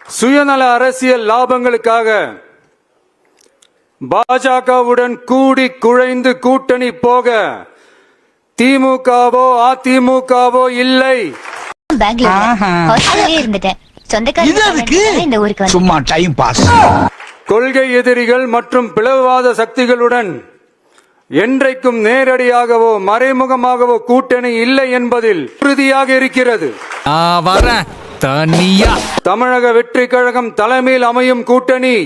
சுயநல அரசியல் லாபங்களுக்காக பாஜகவுடன் கூடி குழைந்து கூட்டணி போக திமுகவோ அதிமுகவோ இல்லை. சும்மா டைம் பாஸ். கொள்கை எதிரிகள் மற்றும் பிளவுவாத சக்திகளுடன் என்றைக்கும் நேரடியாகவோ மறைமுகமாகவோ கூட்டணி இல்லை என்பதில் உறுதியாக இருக்கிறது. தமிழக வெற்றி கழகம் தலைமையில் அமையும் கூட்டணி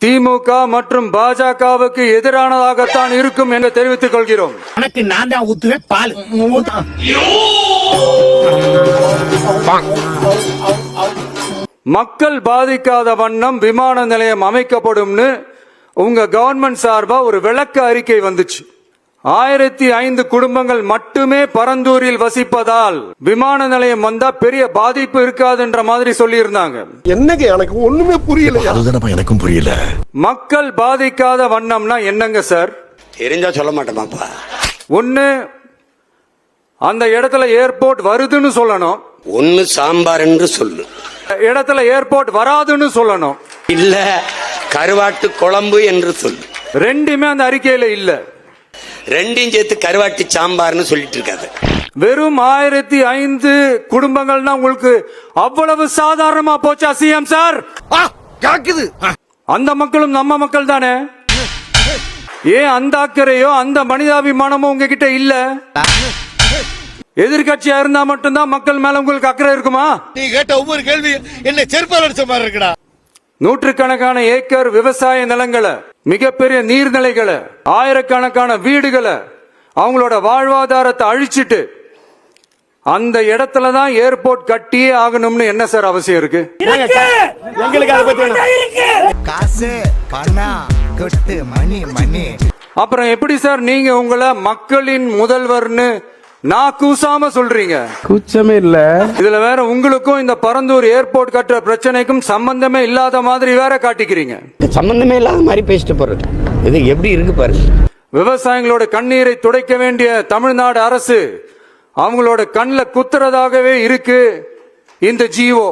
திமுக மற்றும் பாஜகவுக்கு எதிரானதாகத்தான் இருக்கும் என்று தெரிவித்துக் கொள்கிறோம். மக்கள் பாதிக்காத வண்ணம் விமான நிலையம் அமைக்கப்படும்னு உங்க கவர்மெண்ட் சார்பா ஒரு விளக்க அறிக்கை வந்துச்சு. 1005 குடும்பங்கள் மட்டுமே பரந்தூரில் வசிப்பதால் விமான நிலையம் வந்தா பெரிய பாதிப்பு இருக்காதுன்ற மாதிரி சொல்லி இருந்தாங்க. என்னங்க எனக்கு ஒண்ணுமே புரியல. அதுதான் எனக்கும் புரியல. மக்கள் பாதிக்காத வண்ணம்னா என்னங்க சார்? தெரிஞ்சா சொல்ல மாட்டேமாப்பா. ஒன்னு அந்த இடத்துல ஏர்போர்ட் வருதுன்னு சொல்லணும், ஒன்னு சாம்பார் என்று சொல்லு, இடத்துல ஏர்போர்ட் வராதுன்னு சொல்லணும், இல்ல கருவாட்டு குழம்பு என்று சொல்லு. ரெண்டுமே அந்த அறிக்கையில இல்ல. ரெண்டையும் சேர்த்து கருவாட்டு சாம்பார்னு சொல்லிட்டு இருக்காது. வெறும் 1005 குடும்பங்கள்னா உங்களுக்கு அவ்வளவு சாதாரணமா போச்சா சிஎம் சார்? அந்த மக்களும் நம்ம மக்கள் தானே. ஏன் அந்த அக்கறையோ அந்த மனிதாபிமானமோ உங்ககிட்ட இல்ல? எதிர்கட்சியா இருந்தா மட்டும்தான் மக்கள் மேல உங்களுக்கு அக்கறை இருக்குமா? நீ கேட்ட ஒவ்வொரு கேள்வி என்ன செருப்பால் அடிச்ச மாதிரி இருக்குடா. நூற்றுக்கணக்கான ஏக்கர் விவசாய நிலங்களை, மிகப்பெரிய நீர்நிலைகளை, ஆயிரக்கணக்கான வீடுகளை, அவங்களோட வாழ்வாதாரத்தை அழிச்சிட்டு அந்த இடத்துல தான் ஏர்போர்ட் கட்டியே ஆகணும்னு என்ன சார் அவசியம் இருக்கு? காசு பணம் கொட்டு மணி மணி. அப்புறம் எப்படி சார் நீங்க உங்களை மக்களின் முதல்வர்னு நான் கூசாம சொல்றீங்க? கூச்சமே இல்ல. இதுல வேற உங்களுக்கும் இந்த பரந்தூர் ஏர்போர்ட் கட்டுற பிரச்சனைக்கும் சம்பந்தமே இல்லாத மாதிரி வேற காட்டிக்கிறீங்க. சம்பந்தமே இல்லாத மாதிரி பேசிட்டு போறது இது எப்படி இருக்கு பாரு. விவசாயிகளோட கண்ணீரை துடைக்க வேண்டிய தமிழ்நாடு அரசு அவங்களோட கண்ணில் குத்துறதாகவே இருக்கு இந்த ஜிஓ.